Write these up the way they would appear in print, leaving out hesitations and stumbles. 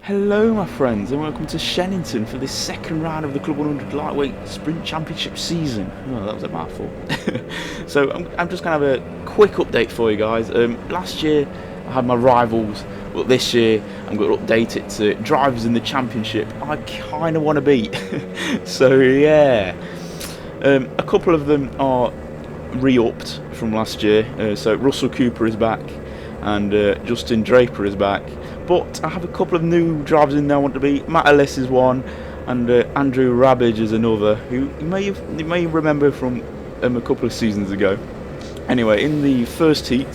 Hello my friends and welcome to Shenington for this second round of the Club 100 Lightweight Sprint Championship season. Oh, that was a mouthful. So I'm just going to have a quick update for you guys. Last year I had my rivals, but this year I'm going to update it to drivers in the championship I kind of want to beat. So yeah, a couple of them are re-upped from last year. So Russell Cooper is back and Justin Draper is back. But I have a couple of new drivers in there I want to beat. Matt Ellis is one, and Andrew Rabbage is another, who you may remember from a couple of seasons ago. Anyway, in the first heat,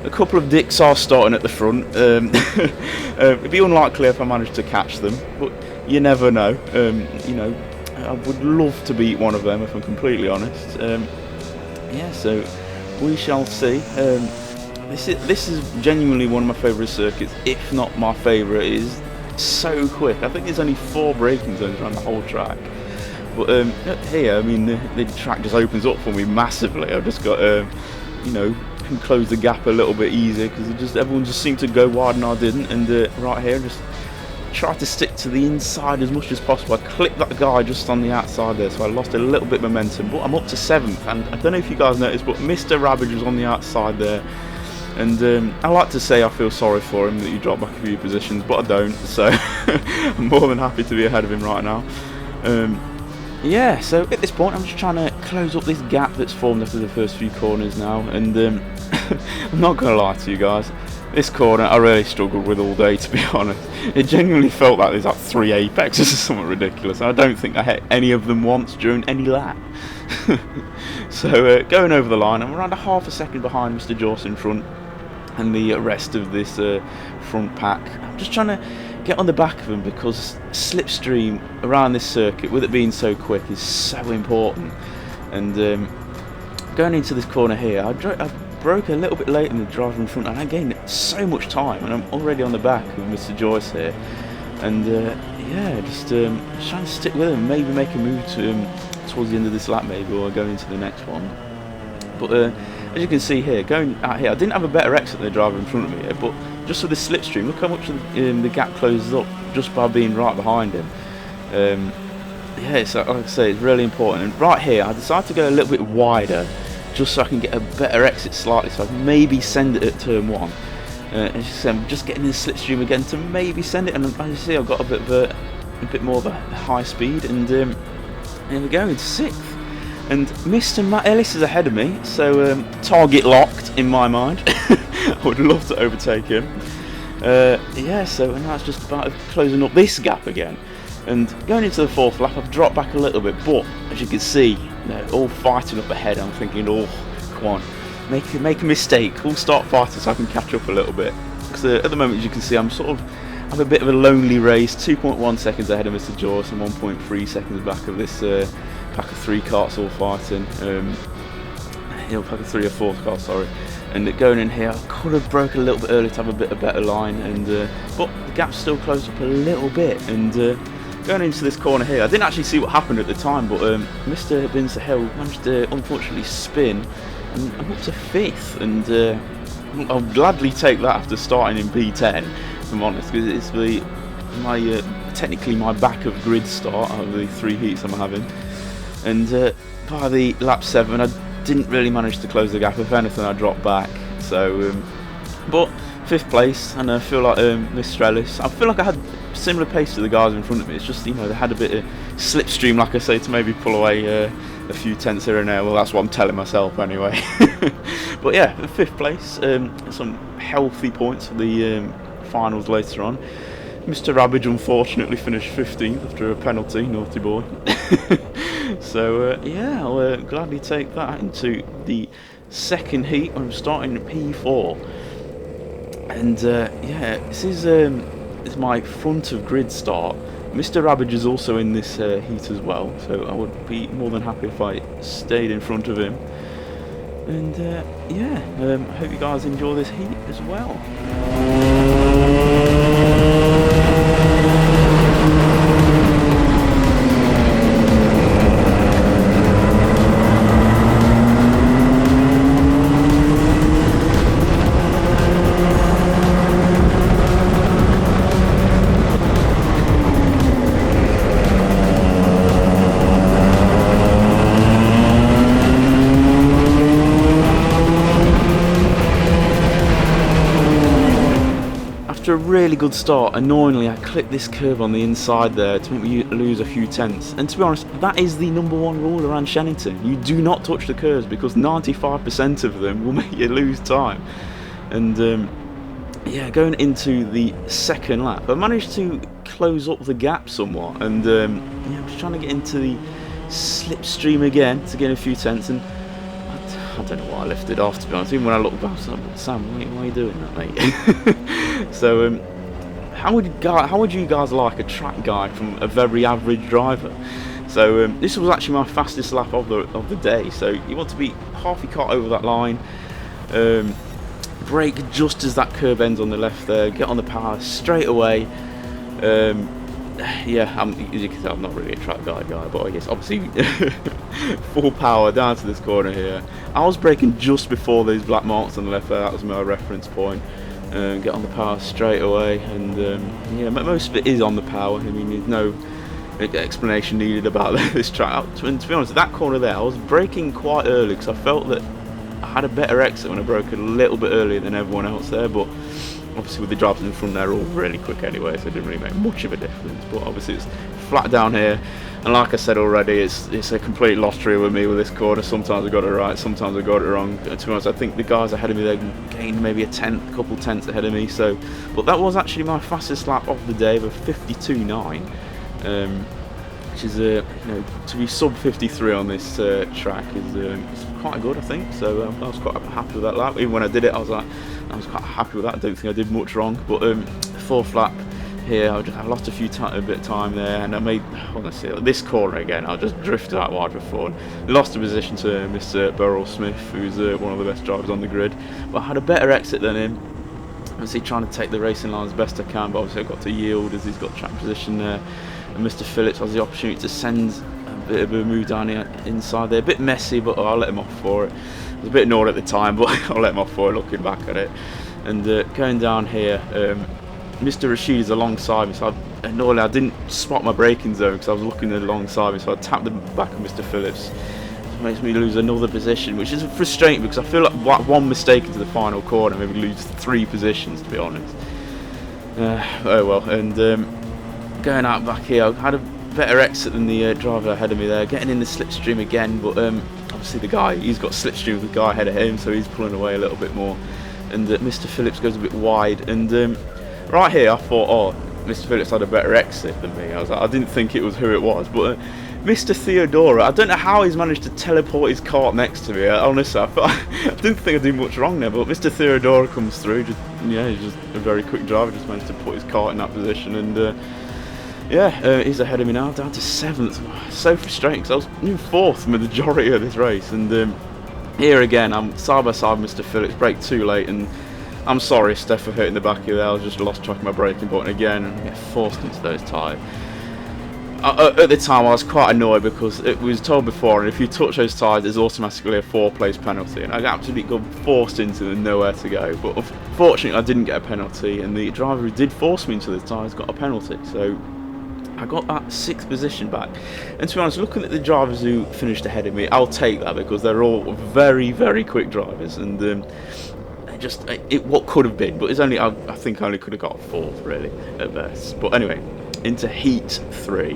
a couple of dicks are starting at the front. It'd be unlikely if I managed to catch them, but you never know. I would love to beat one of them if I'm completely honest. Yeah, so we shall see. This is genuinely one of my favourite circuits, if not my favourite. It is so quick. I think there's only 4 braking zones around the whole track. But here, I mean, the track just opens up for me massively. I've just got, can close the gap a little bit easier because everyone just seemed to go wide and I didn't. And right here, just try to stick to the inside as much as possible. I clipped that guy just on the outside there, so I lost a little bit of momentum. But I'm up to 7th, and I don't know if you guys noticed, but Mr. Rabbage was on the outside there. And I like to say I feel sorry for him that he dropped back a few positions, but I don't, so I'm more than happy to be ahead of him right now. Yeah, so at this point I'm just trying to close up this gap that's formed after the first few corners now, and I'm not going to lie to you guys, this corner I really struggled with all day, to be honest. It genuinely felt like there's like 3 apexes or something ridiculous. I don't think I hit any of them once during any lap. So going over the line, I'm around a half a second behind Mr. Joss in front and the rest of this front pack. I'm just trying to get on the back of them because slipstream around this circuit, with it being so quick, is so important. And going into this corner here, I broke a little bit late in the driver in front, and I gained so much time, and I'm already on the back of Mr. Joyce here. And yeah, just trying to stick with him, maybe make a move to towards the end of this lap, maybe, or go into the next one. But as you can see here, going out here, I didn't have a better exit than the driver in front of me here, but just for the slipstream, look how much the gap closes up just by being right behind him. Yeah, so like I say, it's really important. And right here, I decided to go a little bit wider, just so I can get a better exit slightly, so I can maybe send it at turn 1. As you see, I'm just getting in the slipstream again to maybe send it, and as you see, I've got a bit more of a high speed, and here we go, into 6th. And Mr. Matt Ellis is ahead of me, so target locked in my mind. I would love to overtake him. Yeah, so now it's just about closing up this gap again. And going into the 4th lap, I've dropped back a little bit, but as you can see, they're all fighting up ahead. I'm thinking, oh, come on, make a mistake. We'll start fighting so I can catch up a little bit. Because at the moment, as you can see, I'm have a bit of a lonely race. 2.1 seconds ahead of Mr. Jaws and 1.3 seconds back of this pack of 3 carts all fighting. Pack of 3 or 4 carts, sorry. And going in here, I could have broke a little bit early to have a better line, and but the gap's still closed up a little bit. And going into this corner here, I didn't actually see what happened at the time, but Mr. Bin Sahel managed to unfortunately spin, and I'm up to 5th, and I'll gladly take that after starting in P10, if I'm honest, because it's technically my back of grid start out of the 3 heats I'm having. And by the lap 7, I didn't really manage to close the gap. If anything, I dropped back. So, but 5th place, and I feel like Mr. Ellis, I feel like I had similar pace to the guys in front of me. It's just, they had a bit of slipstream, like I say, to maybe pull away a few tenths here and there. Well, that's what I'm telling myself anyway. But yeah, 5th place, some healthy points for the finals later on. Mr. Rabbage unfortunately finished 15th after a penalty, naughty boy. So yeah, I'll gladly take that into the 2nd heat when I'm starting at P4. And yeah, this is my front of grid start. Mr. Rabbage is also in this heat as well, so I would be more than happy if I stayed in front of him. And yeah, I hope you guys enjoy this heat as well. really good start. Annoyingly, I clipped this curb on the inside there to make me lose a few tenths. And to be honest, that is the #1 rule around Shenington. You do not touch the curbs because 95% of them will make you lose time. And yeah, going into the second lap, I managed to close up the gap somewhat. And yeah, I'm just trying to get into the slipstream again to gain a few tenths. And I don't know why I lifted off, to be honest. Even when I look back, I was like, Sam, why are you doing that, mate? So, how would you guys like a track guide from a very average driver? So, this was actually my fastest lap of the day. So, you want to be half your car over that line, brake just as that curve ends on the left there, get on the power straight away. Yeah, as you can tell, I'm not really a track guide guy, but I guess obviously full power down to this corner here. I was braking just before those black marks on the left there, that was my reference point. Get on the power straight away, and yeah, most of it is on the power. I mean, there's no explanation needed about this track. And to be honest, that corner there, I was braking quite early because I felt that I had a better exit when I broke a little bit earlier than everyone else there, but obviously with the drivers in front they're all really quick anyway, so it didn't really make much of a difference. But obviously it's flat down here, and like I said already, it's a complete lottery with me with this corner. Sometimes I got it right, sometimes I got it wrong. And to be honest, I think the guys ahead of me, they gained maybe a couple tenths ahead of me. So, but that was actually my fastest lap of the day, with 52.9, which is you know, to be sub 53 on this track is quite good, I think. So I was quite happy with that lap. Even when I did it, I was quite happy with that. I don't think I did much wrong. But fourth lap here, I lost a bit of time there, and I made, honestly, this corner again, I just drifted out wide before and lost a position to Mr. Burrell Smith, who's one of the best drivers on the grid. But I had a better exit than him. Obviously trying to take the racing line as best I can, but obviously I've got to yield as he's got track position there. And Mr. Phillips has the opportunity to send a bit of a move down here inside there. A bit messy, but I'll let him off for it. I was a bit annoyed at the time, but I'll let him off for it looking back at it. And going down here, Mr. Rashid is alongside me, so I didn't spot my braking zone because I was looking alongside me, so I tapped the back of Mr. Phillips. It makes me lose another position, which is frustrating because I feel like one mistake into the final corner, maybe lose 3 positions, to be honest. Oh well. And going out back here, I had a better exit than the driver ahead of me there, getting in the slipstream again, but obviously he's got slipstream with the guy ahead of him, so he's pulling away a little bit more. And Mr. Phillips goes a bit wide, and right here I thought, oh, Mr. Phillips had a better exit than me. I didn't think it was who it was, but Mr. Theodora, I don't know how he's managed to teleport his cart next to me. Honestly, I didn't think I did much wrong there, but Mr. Theodora comes through. He's just a very quick driver, just managed to put his cart in that position, and yeah, he's ahead of me now, down to 7th. So frustrating because I was in 4th for the majority of this race, and here again I'm side by side with Mr. Phillips, brake too late, and I'm sorry Steph for hitting the back of there. I just lost track of my braking point again and get forced into those tyres. At the time I was quite annoyed because it was told before, and if you touch those tyres there's automatically a 4-place penalty, and I absolutely got forced into the nowhere to go. But unfortunately I didn't get a penalty, and the driver who did force me into the tyres got a penalty, so I got that 6th position back. And to be honest, looking at the drivers who finished ahead of me, I'll take that because they're all very, very quick drivers, and what could have been, but it's only, I think I only could have got 4th really at best. But anyway, into heat 3.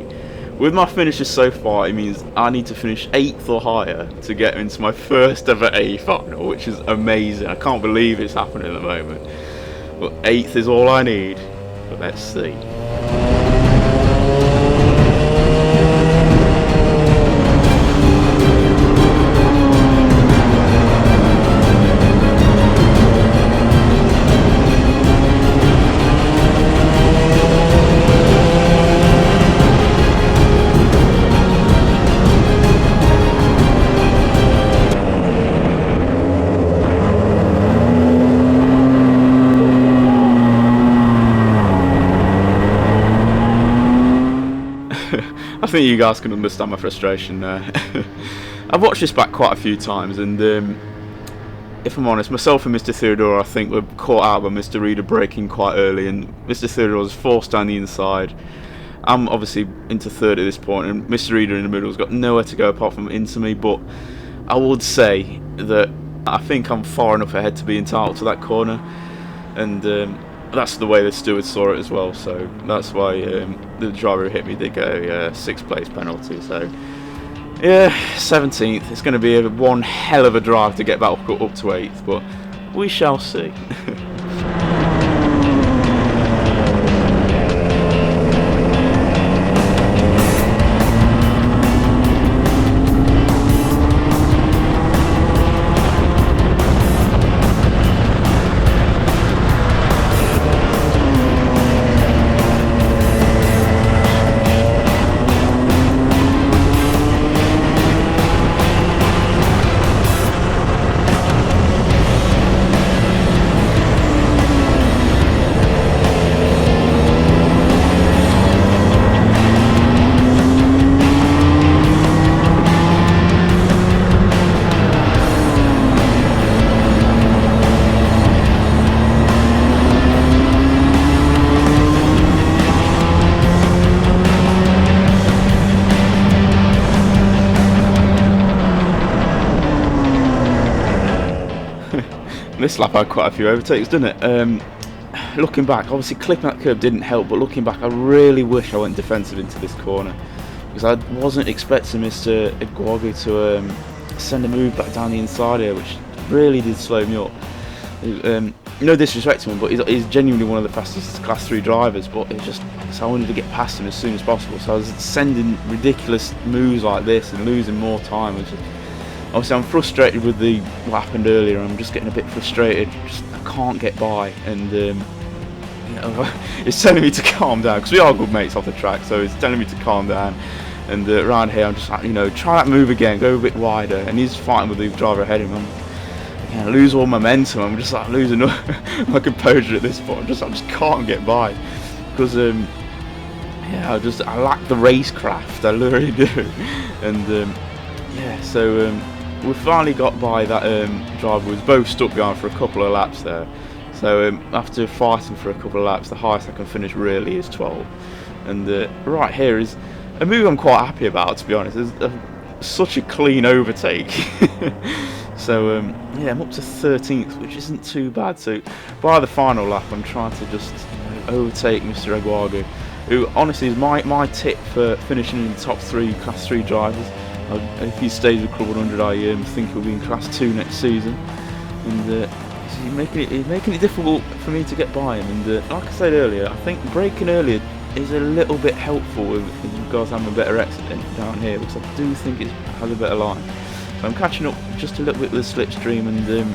With my finishes so far, it means I need to finish 8th or higher to get into my first ever A final, which is amazing. I can't believe it's happening at the moment. But 8th is all I need. But let's see. I think you guys can understand my frustration there. I've watched this back quite a few times, and if I'm honest, myself and Mr. Theodore I think were caught out by Mr. Reader braking quite early, and Mr. Theodore was forced down the inside. I'm obviously into 3rd at this point, and Mr. Reader in the middle has got nowhere to go apart from into me, but I would say that I think I'm far enough ahead to be entitled to that corner. And that's the way the steward saw it as well. So that's why the driver who hit me did get a 6th place penalty. So yeah, 17th. It's going to be one hell of a drive to get back up to 8th, but we shall see. This lap I had quite a few overtakes, didn't it? Looking back, obviously clipping that curb didn't help, but looking back I really wish I went defensive into this corner, because I wasn't expecting Mr. Iguagu to send a move back down the inside here, which really did slow me up. No disrespect to him, but he's genuinely one of the fastest Class 3 drivers, but so I wanted to get past him as soon as possible, so I was sending ridiculous moves like this and losing more time. Obviously I'm frustrated with what happened earlier. I'm just getting a bit frustrated. I can't get by, and it's telling me to calm down, because we are good mates off the track. So it's telling me to calm down. And around here I'm just like, try that move again, go a bit wider. And he's fighting with the driver ahead of him. I lose all momentum. I'm just like losing my composure at this point. I just can't get by, because I lack the racecraft. I really do. And so we finally got by that driver who was both stuck behind for a couple of laps there. So after fighting for a couple of laps, the highest I can finish really is 12. And right here is a move I'm quite happy about, to be honest. It's such a clean overtake. So I'm up to 13th, which isn't too bad. So by the final lap, I'm trying to just overtake Mr. Iguagu, who honestly is my tip for finishing in the top 3 Class 3 drivers. If he stays with Club 100, I think he'll be in Class 2 next season, and he's making it difficult for me to get by him. And like I said earlier, I think braking earlier is a little bit helpful with you guys having a better exit down here, because I do think it has a better line. So I'm catching up just a little bit with the slipstream, and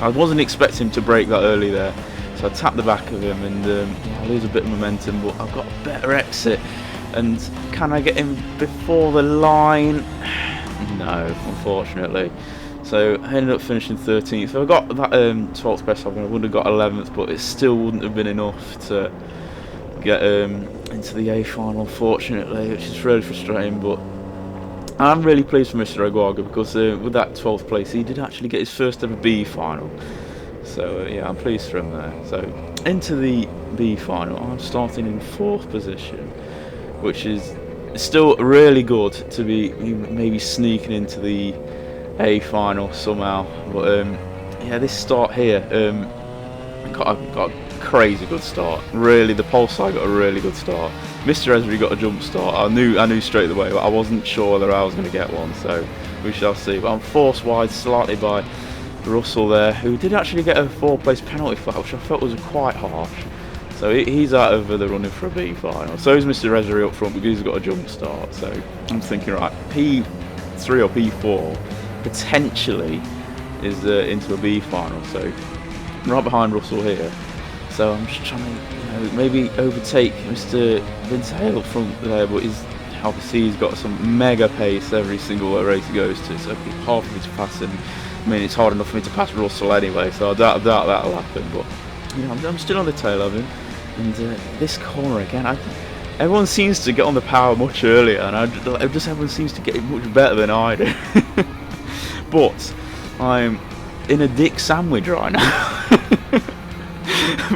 I wasn't expecting him to brake that early there, so I tapped the back of him, and I lose a bit of momentum, but I've got a better exit. And can I get him before the line? No, unfortunately. So I ended up finishing 13th. So I got that 12th best of, I would have got 11th, but it still wouldn't have been enough to get into the A final, unfortunately, which is really frustrating. But I'm really pleased for Mr. Iguagu, because with that 12th place, he did actually get his first ever B final. So I'm pleased for him there. So into the B final, I'm starting in 4th position, which is still really good to be maybe sneaking into the A final somehow. But this start here got a crazy good start. Really, the pole side got a really good start. Mr. Esri got a jump start. I knew straight away, but I wasn't sure whether I was going to get one, so we shall see. But I'm forced wide slightly by Russell there, who did actually get a 4th place penalty flag, which I felt was quite harsh. So he's out of the running for a B final. So is Mr. Esri up front, because he's got a jump start. So I'm thinking, right, P3 or P4 potentially is into a B final. So right behind Russell here. So I'm just trying to maybe overtake Mr. Vince Hale up front there, but obviously he's got some mega pace every single race he goes to, so it'd be hard for me to pass him. I mean, it's hard enough for me to pass Russell anyway, so I doubt that'll happen. But I'm still on the tail of him. And this corner again, everyone seems to get on the power much earlier, and everyone seems to get it much better than I do. But I'm in a dick sandwich right now.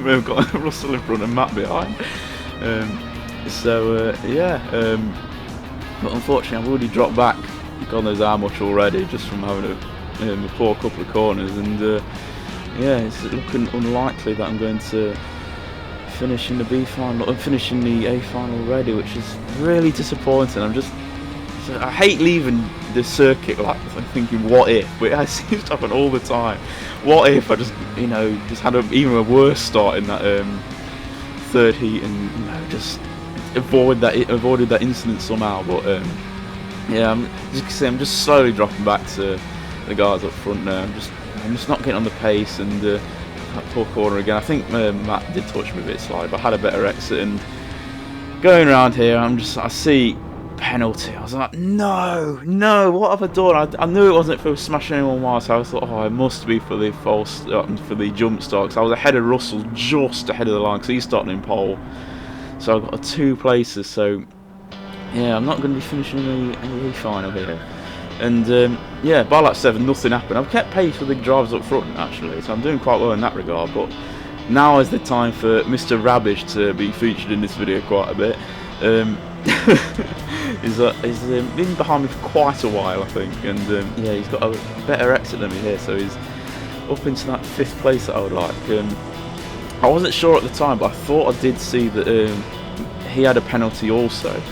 We've got Russell in front and Matt behind. But unfortunately I've already dropped back God knows how much already, just from having a poor couple of corners, and yeah, it's looking unlikely that I'm going to finish in the B final, or finish in the A final already, which is really disappointing. I hate leaving the circuit like thinking, what if? But it seems to happen all the time. What if I just, just had even a worse start in that third heat, and just avoided that incident somehow. But yeah, I'm just slowly dropping back to the guys up front now. I'm just not getting on the pace, and that poor corner again. I think Matt did touch me a bit slightly, but I had a better exit. And going around here, I see penalty. I was like, no, what have I done? I knew it wasn't for smashing anyone wide, so I thought, oh, it must be for the for the jump start, because I was ahead of Russell, just ahead of the line, because he's starting in pole. So I've got 2 places. So yeah, I'm not going to be finishing in the final here. And yeah, by lap 7, nothing happened. I've kept pace with the drivers up front actually, so I'm doing quite well in that regard. But now is the time for Mr. Rubbish to be featured in this video quite a bit. He's been behind me for quite a while, I think, and yeah, he's got a better exit than me here, so he's up into that 5th place that I would like. I wasn't sure at the time, but I thought I did see that he had a penalty also,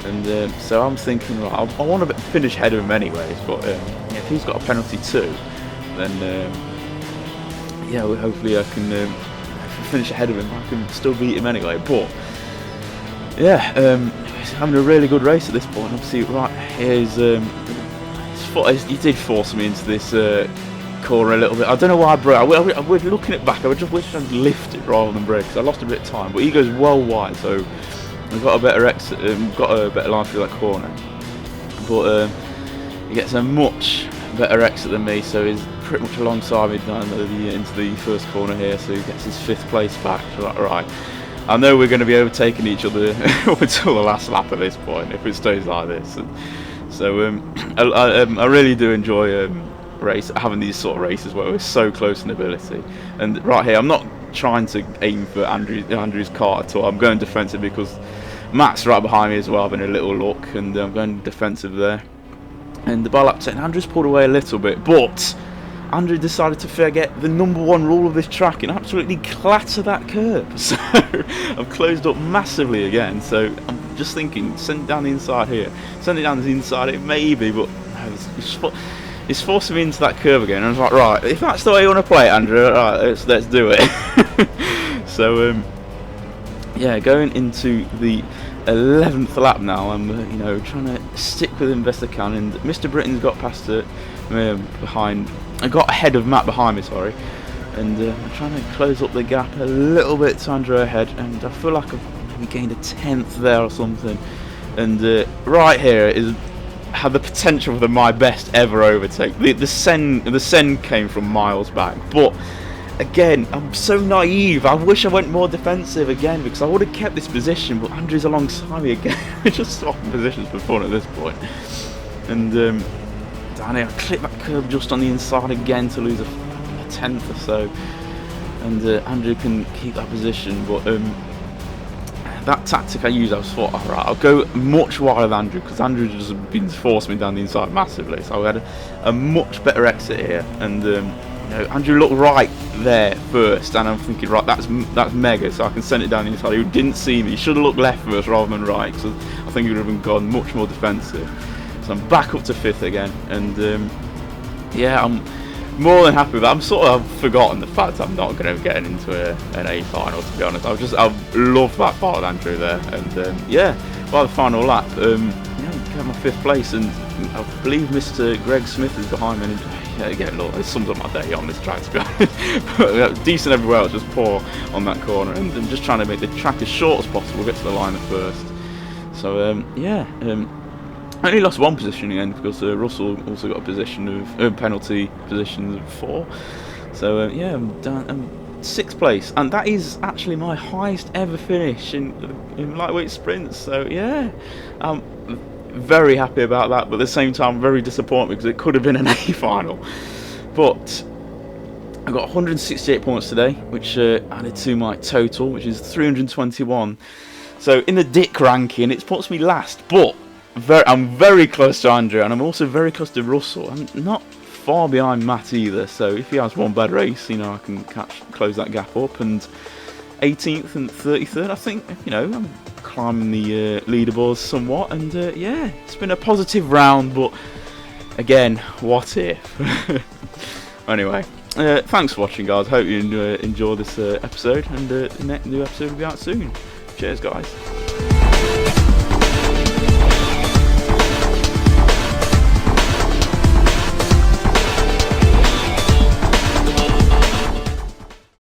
and so I'm thinking, right, I want to finish ahead of him anyways, but if he's got a penalty too, then yeah, well, hopefully I can finish ahead of him. I can still beat him anyway, but yeah, he's having a really good race at this point. Obviously, right here's he did force me into this corner a little bit. I don't know why I broke. I was looking at back. I just wish I'd lifted rather than brake, because I lost a bit of time. But he goes well wide, so we've got a better exit. Got a better line through that corner. But he gets a much better exit than me, so he's pretty much alongside me down into the first corner here. So he gets his 5th place back. Right. I know we're going to be overtaking each other up until the last lap at this point if it stays like this. And so I really do enjoy having these sort of races where we're so close in ability. And right here, I'm not trying to aim for Andrew's car at all. I'm going defensive because Matt's right behind me as well, having a little look, and I'm going defensive there. And by lap 10, Andrew's pulled away a little bit, but Andrew decided to forget the #1 rule of this track and absolutely clatter that curb. So I've closed up massively again. So I'm just thinking, send it down the inside here. Send it down the inside here, maybe, but no, it's forcing me into that curve again. And I was like, right, if that's the way you want to play it, Andrew, right, let's do it. So yeah, going into the 11th lap now. I'm trying to stick with him best I can, and Mr. Britain's got past it behind. I got ahead of Matt behind me, sorry, and I'm trying to close up the gap a little bit to Andrew ahead, and I feel like I've maybe gained a 10th there or something. And right here had the potential for my best ever overtake. The Sen came from miles back, but again, I'm so naive. I wish I went more defensive again, because I would have kept this position, but Andrew's alongside me again. We're just swapping positions for fun at this point. And down here, I clip that curb just on the inside again to lose a 10th or so. And Andrew can keep that position, but that tactic I used, I was thought, alright, I'll go much wider than Andrew, because Andrew just been forcing me down the inside massively. So I had a much better exit here, and Andrew looked right there first, and I'm thinking, right, that's mega, so I can send it down the inside. He didn't see me. He should have looked left first rather than right, because I think he would have gone much more defensive. So I'm back up to 5th again, and yeah, I'm more than happy with that. I'm sort of forgotten the fact I'm not going to get into an A final, to be honest. I've loved that part of Andrew there, and yeah, by the final lap, yeah, got my 5th place, and I believe Mr. Greg Smith is behind me. And yeah, look, it sums up my day on this track, to be honest. But, decent everywhere else, just poor on that corner, and I'm just trying to make the track as short as possible, get to the line at first. So yeah. I only lost 1 position again, because Russell also got a position of penalty position of 4. So yeah, I'm down. I'm 6th place, and that is actually my highest ever finish in lightweight sprints. So yeah, I'm very happy about that, but at the same time very disappointed, because it could have been an A final. But I got 168 points today, which added to my total, which is 321. So in the Dick ranking, it puts me last, but I'm very close to Andrew, and I'm also very close to Russell. I'm not far behind Matt either, so if he has one bad race, you know, I can close that gap up. And 18th and 33rd, I think, you know, I'm climbing the leaderboards somewhat, and yeah, it's been a positive round, but again, what if? Anyway, thanks for watching, guys. Hope you enjoy this episode, and the next new episode will be out soon. Cheers, guys.